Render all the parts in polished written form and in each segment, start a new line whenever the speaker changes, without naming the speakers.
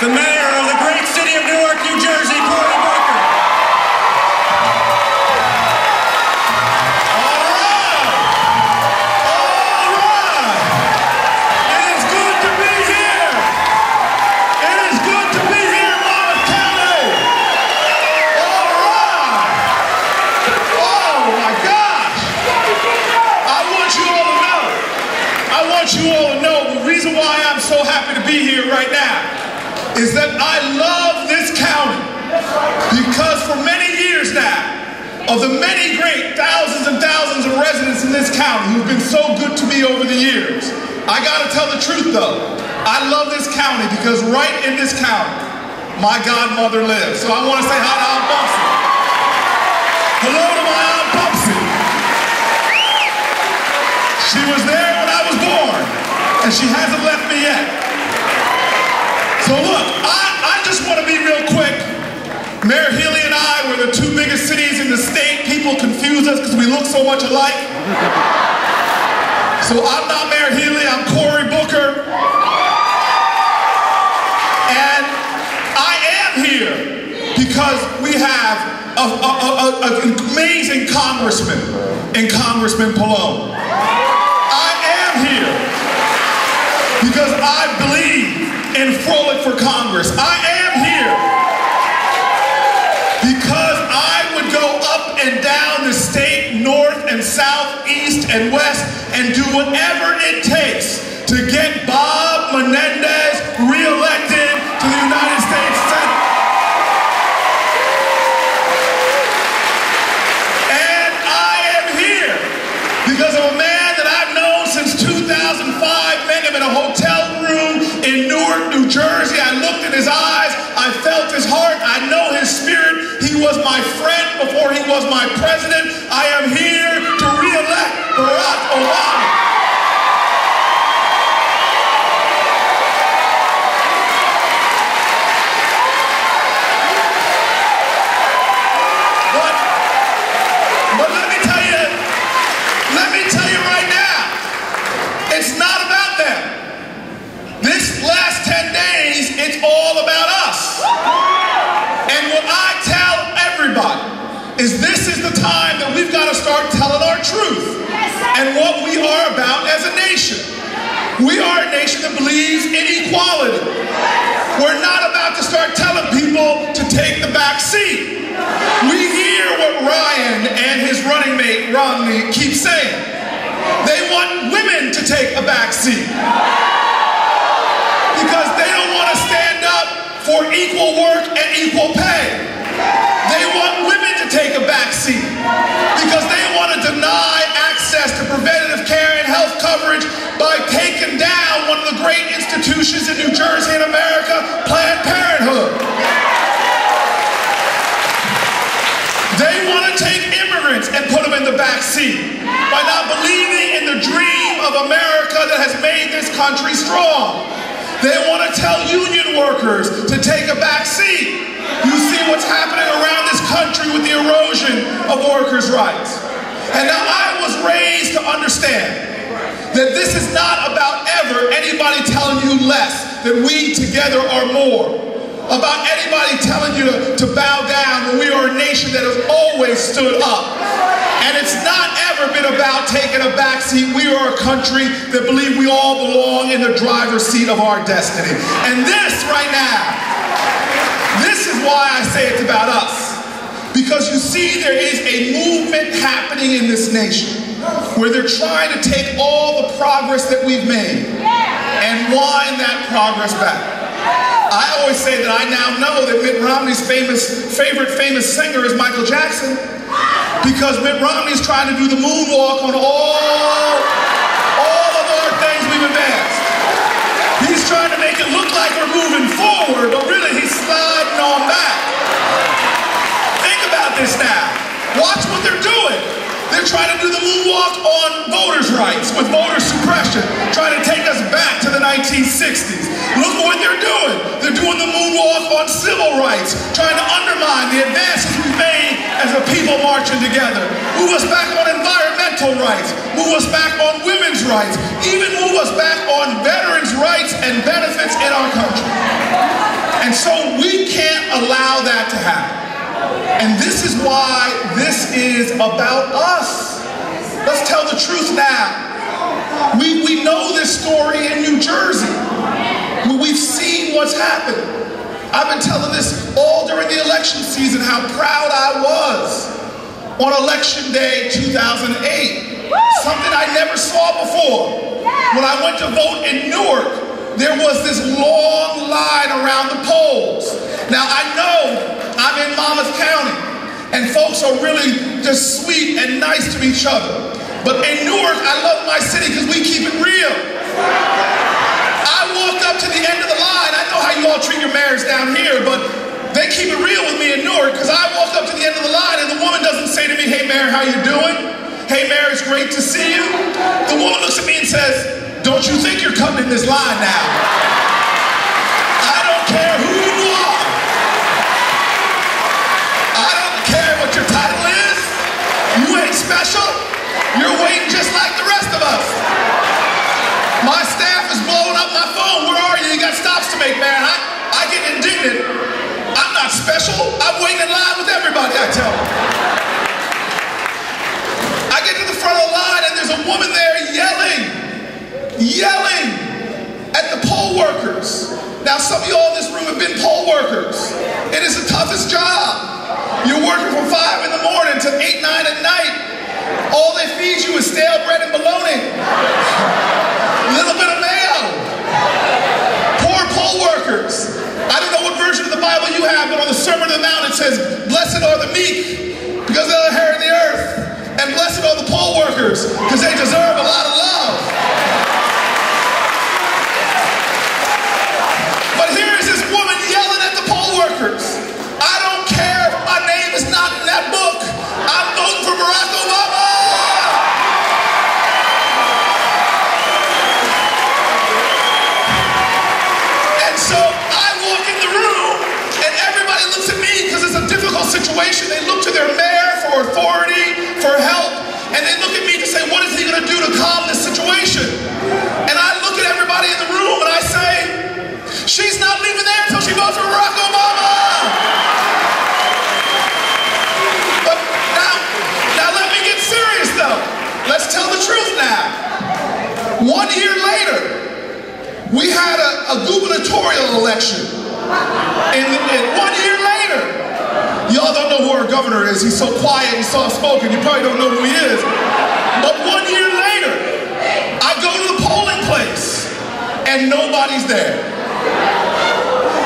the mayor of the great city of Newark, New Jersey, Cory.
You all know the reason why I'm so happy to be here right now is that I love this county because for many years now, of the many great thousands and thousands of residents in this county who've been so good to me over the years, I gotta tell the truth though, I love this county because right in this county, my godmother lives. So I want to say hi to Aunt Bumpsy. Hello to my Aunt Bumpsy. She was there when I was born, and she hasn't left me yet. So look, I just want to be real quick. Mayor Healy and I were the two biggest cities in the state. People confuse us because we look so much alike. So I'm not Mayor Healy, I'm Cory Booker. And I am here because we have an amazing congressman in Congressman Pallone. I am here because I believe in Frolic for Congress. I am here because I would go up and down the state, north and south, east and west, and do whatever it takes to get Bob Menendez reelected to the United States Senate. And I am here because of a man that I've known since 2005, met him in a hotel room in Newark, New Jersey. I looked in his eyes, I felt his heart, I know his spirit. He was my friend before he was my president. I am here to re-elect Barack Obama. But let me tell you right now, it's not about them. This last 10 days, it's all about us. And what I tell everybody is this is the time that we've got to start telling our truth and what we are about as a nation. We are a nation that believes in equality. We're not about to start telling people to take the back seat. We hear what Ryan and his running mate Romney keep saying. They want women to take a back seat because they don't want to stand up for equal work and equal pay. They want women to take a back seat because they want to deny access to preventative care and health coverage by taking down one of the great institutions in New Jersey and America, Planned Parenthood. They want to take immigrants and put them in the back seat by not believing in the dream of America that has made this country strong. They want to tell union workers to take a back seat. You see what's happening around this country with the erosion of workers' rights. And now I was raised to understand that this is not about ever anybody telling you less, that we together are more. About anybody telling you to bow down when we are a nation that has always stood up. And it's not ever been about taking a backseat. We are a country that believe we all belong in the driver's seat of our destiny. And this right now, this is why I say it's about us. Because you see there is a movement happening in this nation where they're trying to take all the progress that we've made and wind that progress back. I always say that I now know that Mitt Romney's favorite famous singer is Michael Jackson because Mitt Romney's trying to do the moonwalk on all of our things we've advanced. He's trying to make it look like we're moving forward, but really he's sliding on back. Think about this now. Watch what they're doing. They're trying to do the moonwalk on voters' rights with voter suppression, trying to take us back to the 1960s. Look what they're doing. They're doing the moonwalk on civil rights, trying to undermine the advances we've made as a people marching together. Move us back on environmental environmental rights, move us back on women's rights, even move us back on veterans' rights and benefits in our country. And so we can't allow that to happen. And this is why this is about us. Let's tell the truth now. We know this story in New Jersey. We've seen what's happened. I've been telling this all during the election season, how proud I was on Election Day 2008. Something I never saw before. When I went to vote in Newark, there was this long line around the polls. Now I know I'm in Monmouth County, and folks are really just sweet and nice to each other. But in Newark, I love my city because we keep it real. I walked up to the end of the line. I know how you all treat your mayors down here, but they keep it real with me in Newark, because I walked up to the end of the line and the woman doesn't say to me, "Hey Mayor, how you doing? Hey Mayor, it's great to see you." The woman looks at me and says, "Don't you think you're cutting in this line now? I don't care who you are. I don't care what your title is. You ain't special. You're waiting just like the rest of us." My staff is blowing up my phone. "Where are you? You got stops to make, man." I get indignant. I'm not special. I'm waiting in line with everybody, I tell them. I get to the front of the line and there's a woman there yelling at the poll workers. Now some of you all in this room have been poll workers. It is the toughest job. You're working from 5 in the morning to 8, 9 at night. All they feed you is stale bread and bologna. A little bit of mayo. Poor poll workers. I don't know what version of the Bible you have, but on the Sermon on the Mount it says, "Blessed are the meek, because they'll inherit the earth. And blessed are the poll workers, because they deserve a lot of love." But here is this woman yelling at the poll workers. "I don't care if my name is not in that book. I'm voting for Barack Obama." And so I walk in the room and everybody looks at me because it's a difficult situation. They look to their mayor for authority, for help, and they look at me to say, "What is he going to do to calm this situation?" And I look at everybody in the room and I say, "She's not leaving there until she votes for Barack Obama." But now let me get serious though. Let's tell the truth now. 1 year later, we had a gubernatorial election. And 1 year later, y'all don't know who our governor is. He's so quiet and soft-spoken, you probably don't know who he is. But 1 year later, I go to the polling place, and nobody's there.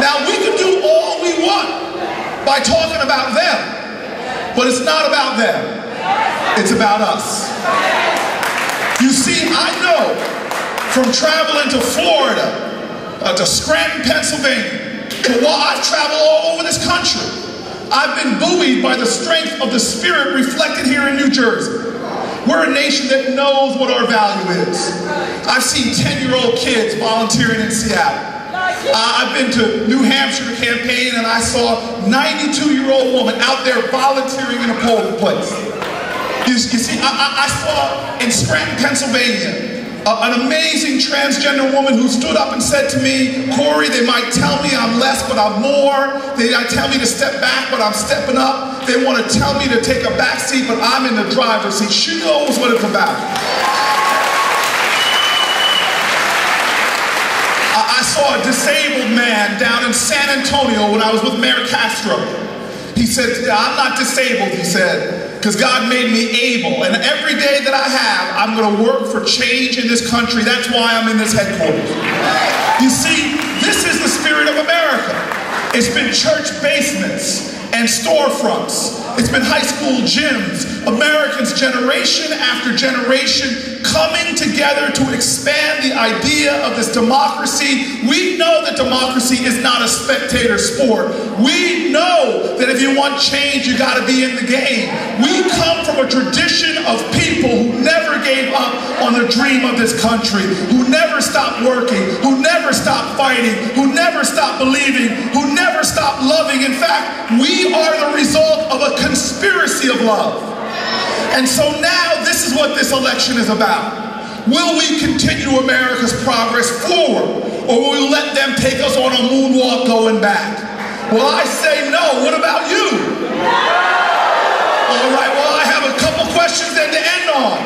Now, we can do all we want by talking about them, but it's not about them. It's about us. You see, I know from traveling to Florida, to Scranton, Pennsylvania, I've traveled all over this country. I've been buoyed by the strength of the spirit reflected here in New Jersey. We're a nation that knows what our value is. I've seen 10-year-old kids volunteering in Seattle. I've been to New Hampshire to campaign and I saw a 92-year-old woman out there volunteering in a polling place. You see, I saw in Scranton, Pennsylvania, an amazing transgender woman who stood up and said to me, "Cory, they might tell me I'm less, but I'm more. They might tell me to step back, but I'm stepping up. They want to tell me to take a back seat, but I'm in the driver's seat." She knows what it's about. I saw a disabled man down in San Antonio when I was with Mayor Castro. He said, "I'm not disabled," he said, "because God made me able. And every day that I have, I'm going to work for change in this country. That's why I'm in this headquarters." You see, this is the spirit of America. It's been church basements and storefronts. It's been high school gyms. Americans, generation after generation, coming together to expand the idea of this democracy. We know that democracy is not a spectator sport. We know that if you want change, you got to be in the game. We come from a tradition of people who never gave up on the dream of this country, who never stopped working, who never stopped fighting, who never stopped believing, who never stopped loving. In fact, we are the result of a conspiracy of love. And so now this is what this election is about. Will we continue America's progress forward, or will we let them take us on a moonwalk going back? Well, I say no. What about you? All right, well, I have a couple questions then to end on.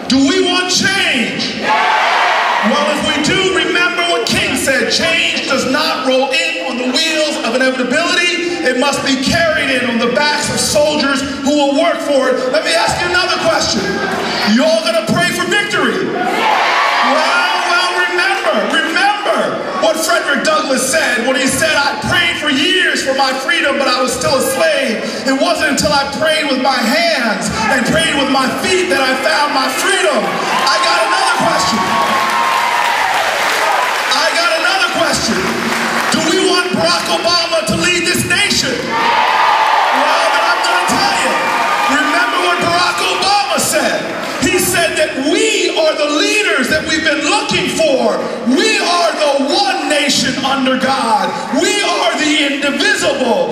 Do we want change? Well, if we do, remember what King said. Change does not roll in on the wheels of inevitability. It must be carried in on the backs of soldiers who will work for it. Let me ask you another question. You all gonna pray for victory? Well, remember what Frederick Douglass said when he said, I prayed for years for my freedom, but I was still a slave. It wasn't until I prayed with my hands and prayed with my feet that I found my freedom. I got another question. Do we want Barack Obama to lead this nation? Well, then I'm going to tell you. Remember what Barack Obama said. He said that we are the leaders that we've been looking for. We are the one nation under God. We are the indivisible.